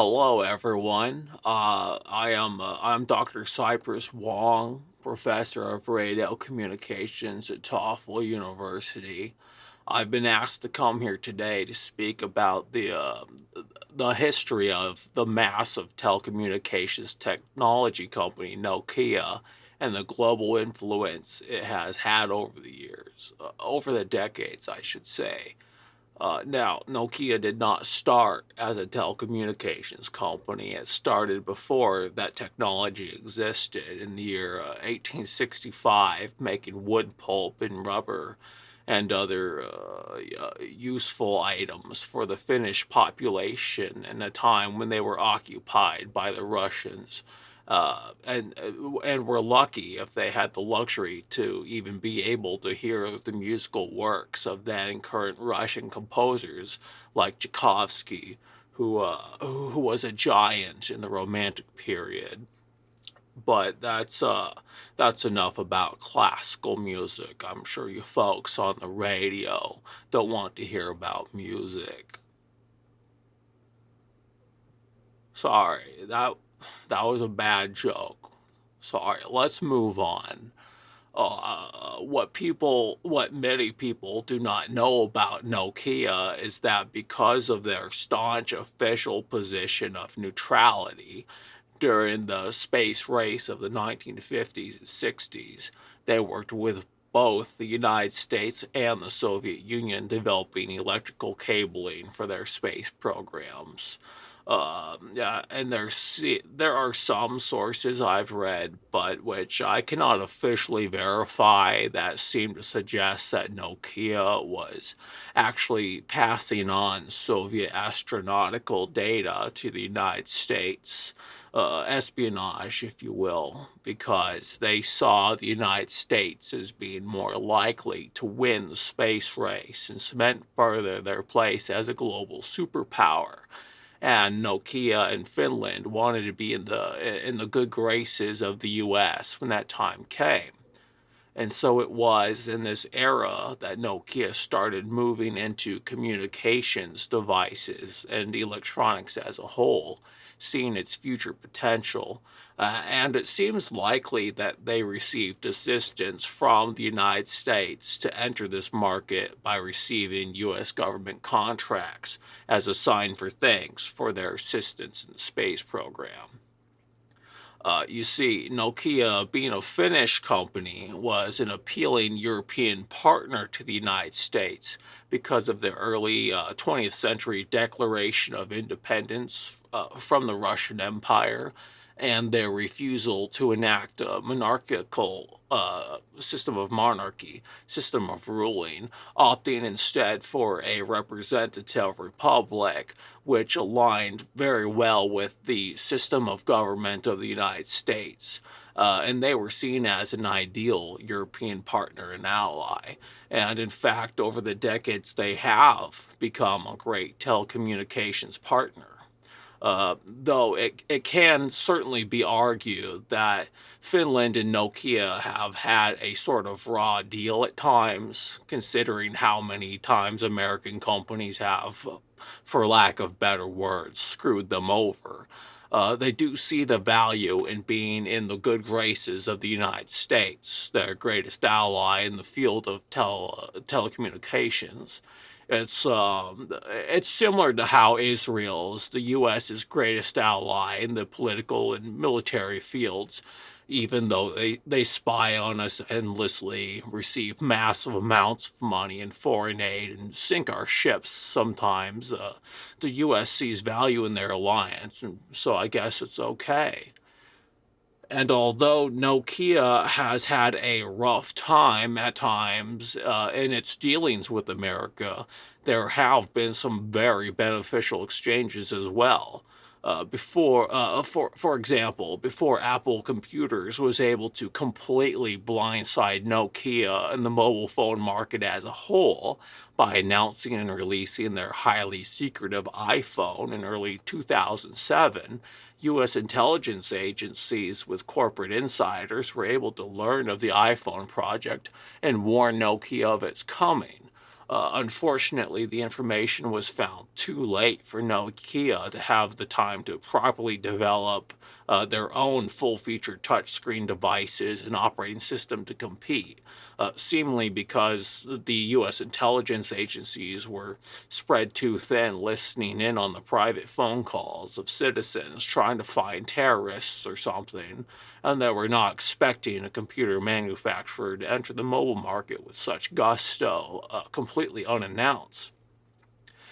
Hello, everyone. I'm Dr. Cypress Wong, professor of radio communications at Toffel University. I've been asked to come here today to speak about the history of the massive telecommunications technology company Nokia and the global influence it has had over the years, over the decades, I should say. Now, Nokia did not start as a telecommunications company. It started before that technology existed in the year 1865, making wood pulp and rubber and other useful items for the Finnish population in a time when they were occupied by the Russians. And were lucky if they had the luxury to even be able to hear the musical works of then and current Russian composers like Tchaikovsky, who was a giant in the Romantic period. But that's enough about classical music. I'm sure you folks on the radio don't want to hear about music. Sorry, that was a bad joke. Sorry, let's move on. What many people do not know about Nokia is that because of their staunch official position of neutrality during the space race of the 1950s and 60s, they worked with both the United States and the Soviet Union developing electrical cabling for their space programs. Yeah, and there are some sources I've read, but which I cannot officially verify, that seem to suggest that Nokia was actually passing on Soviet astronautical data to the United States, espionage, if you will, because they saw the United States as being more likely to win the space race and cement further their place as a global superpower, and Nokia and Finland wanted to be in the good graces of the U.S. when that time came. And so it was in this era that Nokia started moving into communications devices and electronics as a whole, seeing its future potential. And it seems likely that they received assistance from the United States to enter this market by receiving U.S. government contracts as a sign for thanks for their assistance in the space program. You see, Nokia, being a Finnish company, was an appealing European partner to the United States because of the early 20th century declaration of independence from the Russian Empire and their refusal to enact a monarchical system of ruling, opting instead for a representative republic, which aligned very well with the system of government of the United States. And they were seen as an ideal European partner and ally. And in fact, over the decades, they have become a great telecommunications partner. Though it can certainly be argued that Finland and Nokia have had a sort of raw deal at times, considering how many times American companies have, for lack of better words, screwed them over. They do see the value in being in the good graces of the United States, their greatest ally in the field of telecommunications. It's similar to how Israel is the U.S.'s greatest ally in the political and military fields, even though they spy on us endlessly, receive massive amounts of money and foreign aid, and sink our ships sometimes. The U.S. sees value in their alliance, and so I guess it's okay. And although Nokia has had a rough time at times in its dealings with America, there have been some very beneficial exchanges as well. For example, before Apple Computers was able to completely blindside Nokia and the mobile phone market as a whole by announcing and releasing their highly secretive iPhone in early 2007, U.S. intelligence agencies with corporate insiders were able to learn of the iPhone project and warn Nokia of its coming. Unfortunately, the information was found too late for Nokia to have the time to properly develop their own full-featured touchscreen devices and operating system to compete, seemingly because the U.S. intelligence agencies were spread too thin, listening in on the private phone calls of citizens trying to find terrorists or something, and that were not expecting a computer manufacturer to enter the mobile market with such gusto, completely unannounced.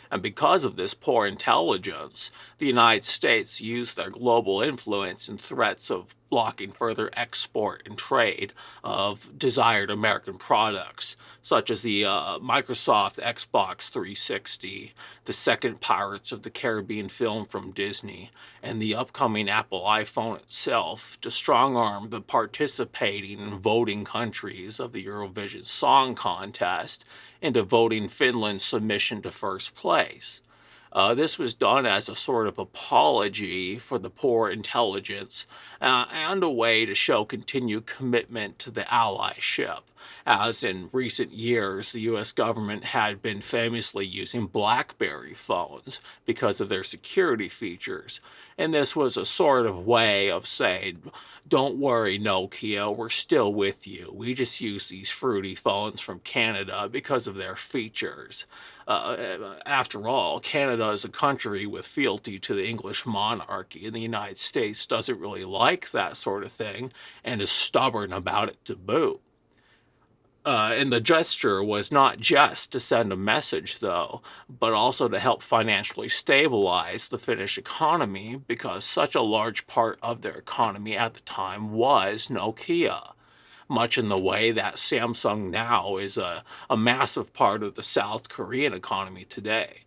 And because of this poor intelligence, the United States used their global influence and threats of blocking further export and trade of desired American products, such as the Microsoft Xbox 360, the second Pirates of the Caribbean film from Disney, and the upcoming Apple iPhone itself, to strong arm the participating and voting countries of the Eurovision Song Contest into voting Finland's submission to first place. This was done as a sort of apology for the poor intelligence and a way to show continued commitment to the allyship, as in recent years the US government had been famously using BlackBerry phones because of their security features. And this was a sort of way of saying, don't worry, Nokia, we're still with you. We just use these fruity phones from Canada because of their features. After all, Canada is a country with fealty to the English monarchy, and the United States doesn't really like that sort of thing and is stubborn about it to boot. And the gesture was not just to send a message, though, but also to help financially stabilize the Finnish economy, because such a large part of their economy at the time was Nokia, much in the way that Samsung now is a massive part of the South Korean economy today.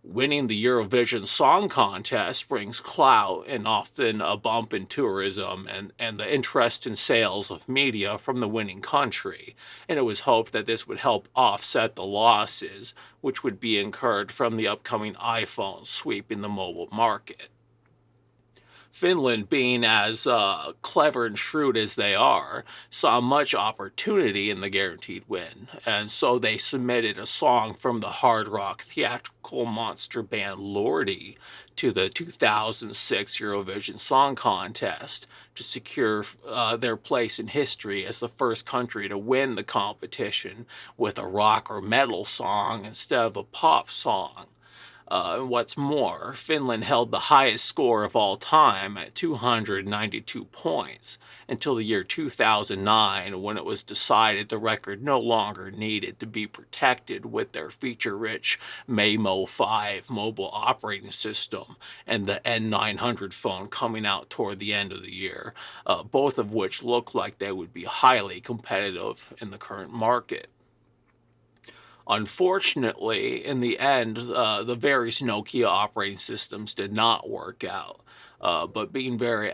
Winning the Eurovision Song Contest brings clout and often a bump in tourism and the interest in sales of media from the winning country, and it was hoped that this would help offset the losses which would be incurred from the upcoming iPhone sweeping the mobile market. Finland, being as clever and shrewd as they are, saw much opportunity in the guaranteed win, and so they submitted a song from the hard rock theatrical monster band Lordi to the 2006 Eurovision Song Contest to secure their place in history as the first country to win the competition with a rock or metal song instead of a pop song. What's more, Finland held the highest score of all time at 292 points until the year 2009, when it was decided the record no longer needed to be protected with their feature-rich Maemo 5 mobile operating system and the N900 phone coming out toward the end of the year, both of which look like they would be highly competitive in the current market. Unfortunately, in the end, the various Nokia operating systems did not work out. But being very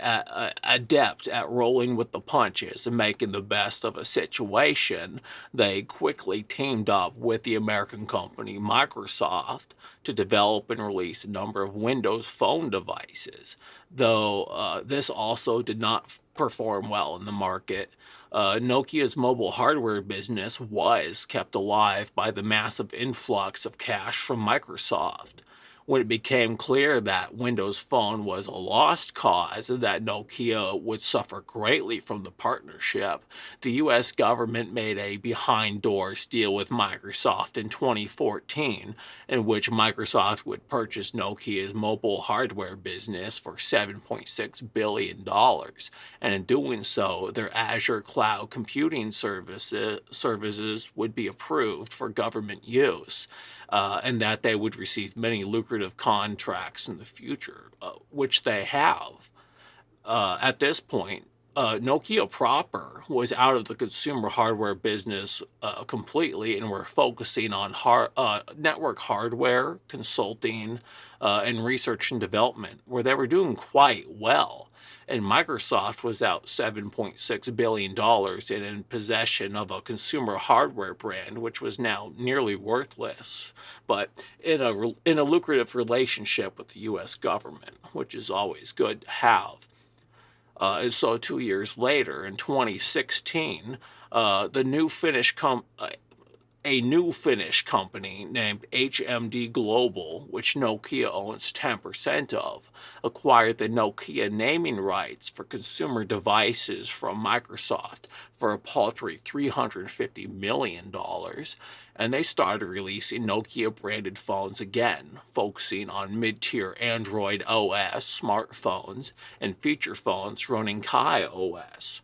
adept at rolling with the punches and making the best of a situation, they quickly teamed up with the American company Microsoft to develop and release a number of Windows Phone devices, though this also did not perform well in the market. Nokia's mobile hardware business was kept alive by the massive influx of cash from Microsoft. When it became clear that Windows Phone was a lost cause and that Nokia would suffer greatly from the partnership, the US government made a behind doors deal with Microsoft in 2014, in which Microsoft would purchase Nokia's mobile hardware business for $7.6 billion. And in doing so, their Azure cloud computing services would be approved for government use. And that they would receive many lucrative contracts in the future, which they have. At this point, Nokia proper was out of the consumer hardware business completely, and were focusing on network hardware, consulting, and research and development, where they were doing quite well. And Microsoft was out $7.6 billion and in possession of a consumer hardware brand, which was now nearly worthless, but in a lucrative relationship with the US government, which is always good to have. And so 2 years later, in 2016, the new Finnish a new Finnish company named HMD Global, which Nokia owns 10% of, acquired the Nokia naming rights for consumer devices from Microsoft for a paltry $350 million, and they started releasing Nokia-branded phones again, focusing on mid-tier Android OS smartphones and feature phones running Kai OS.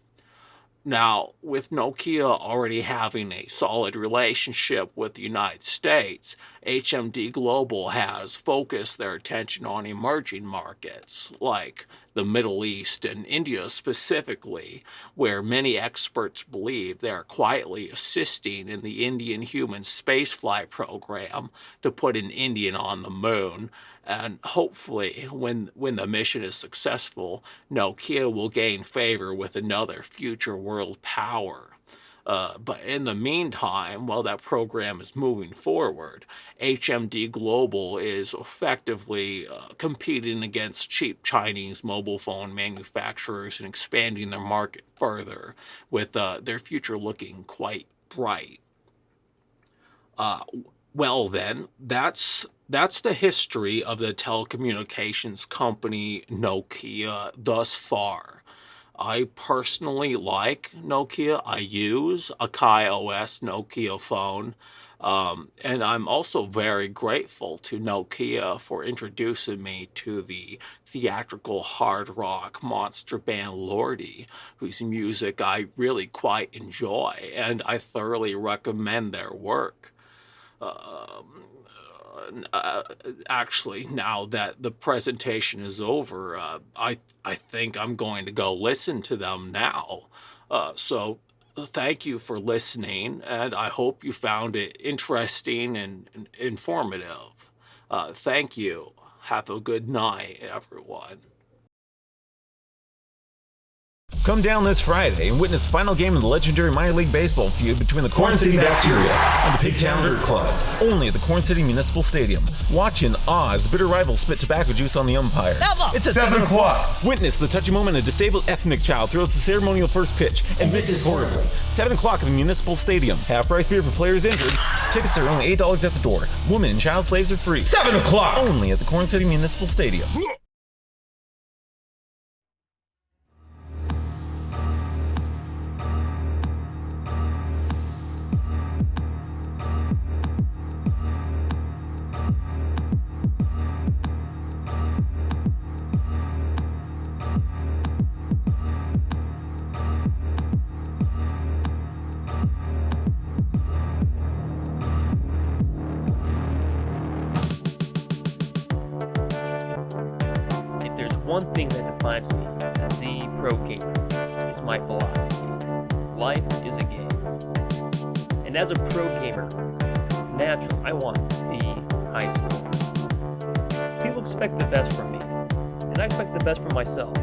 Now, with Nokia already having a solid relationship with the United States, HMD Global has focused their attention on emerging markets, like the Middle East and India specifically, where many experts believe they are quietly assisting in the Indian human spaceflight program to put an Indian on the moon. And hopefully, when the mission is successful, Nokia will gain favor with another future world power. But in the meantime, while that program is moving forward, HMD Global is effectively competing against cheap Chinese mobile phone manufacturers and expanding their market further, with their future looking quite bright. Well then, that's the history of the telecommunications company Nokia thus far. I personally like Nokia. I use a Kai OS Nokia phone. And I'm also very grateful to Nokia for introducing me to the theatrical hard rock monster band Lordi, whose music I really quite enjoy, and I thoroughly recommend their work. Actually, now that the presentation is over, I think I'm going to go listen to them now. So thank you for listening, and I hope you found it interesting and informative. Thank you. Have a good night, everyone. Come down this Friday and witness the final game of the legendary minor league baseball feud between the Corn City Bacteria and the Pigtown Dirt Clubs. Only at the Corn City Municipal Stadium. Watch in awe as the bitter rivals spit tobacco juice on the umpire. It's at 7 o'clock. Witness the touching moment a disabled ethnic child throws the ceremonial first pitch and misses horribly. 7 o'clock at the Municipal Stadium. Half-price beer for players injured. Tickets are only $8 at the door. Women and child slaves are free. 7 o'clock! Only at the Corn City Municipal Stadium. One thing that defines me as the pro gamer is my philosophy. Life is a game. And as a pro gamer, naturally, I want the high score. People expect the best from me, and I expect the best from myself.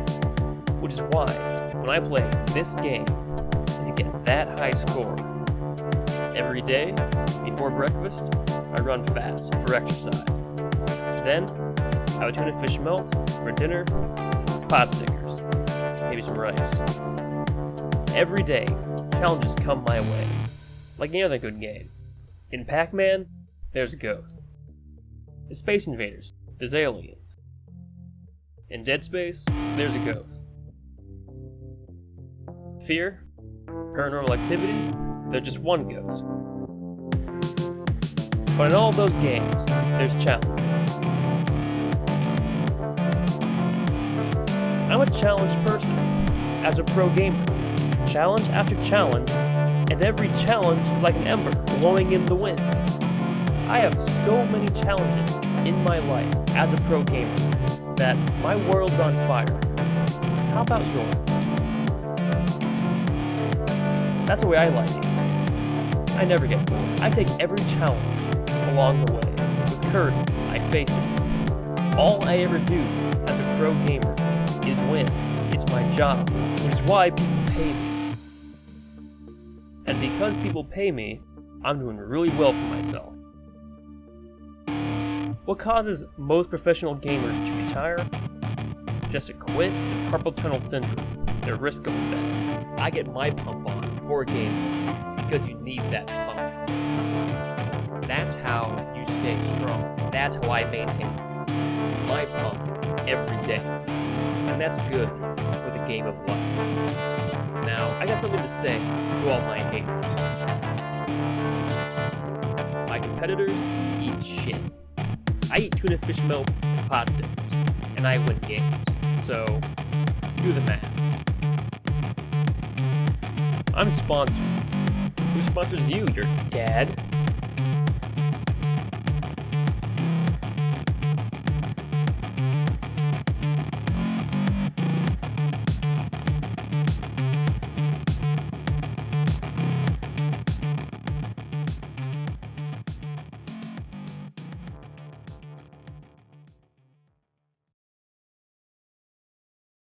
Which is why, when I play this game, and to get that high score, every day, before breakfast, I run fast for exercise. Then, I have a tuna fish melt. For dinner, it's pot stickers, maybe some rice. Every day, challenges come my way, like any other good game. In Pac-Man, there's a ghost. In Space Invaders, there's aliens. In Dead Space, there's a ghost. Fear, paranormal activity, there's just one ghost. But in all those games, there's challenge. I'm a challenged person, as a pro gamer. Challenge after challenge, and every challenge is like an ember blowing in the wind. I have so many challenges in my life as a pro gamer that my world's on fire. How about yours? That's the way I like it. I never get bored. I take every challenge along the way. With courage, I face it. All I ever do as a pro gamer is win. It's my job, which is why people pay me. And because people pay me, I'm doing really well for myself. What causes most professional gamers to retire? Just to quit is carpal tunnel syndrome, their risk of death. I get my pump on before a game because you need that pump. That's how you stay strong. That's how I maintain my pump every day. And that's good for the game of life. Now, I got something to say to all my haters. My competitors eat shit. I eat tuna fish melt and pot stickers, and I win games. So, do the math. I'm sponsored. Who sponsors you, your dad?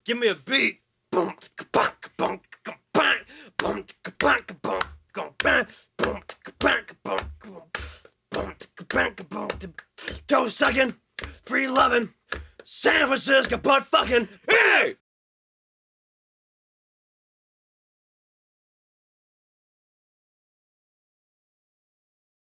Give me a beat. Toe sucking, free loving, San Francisco butt fucking. Hey!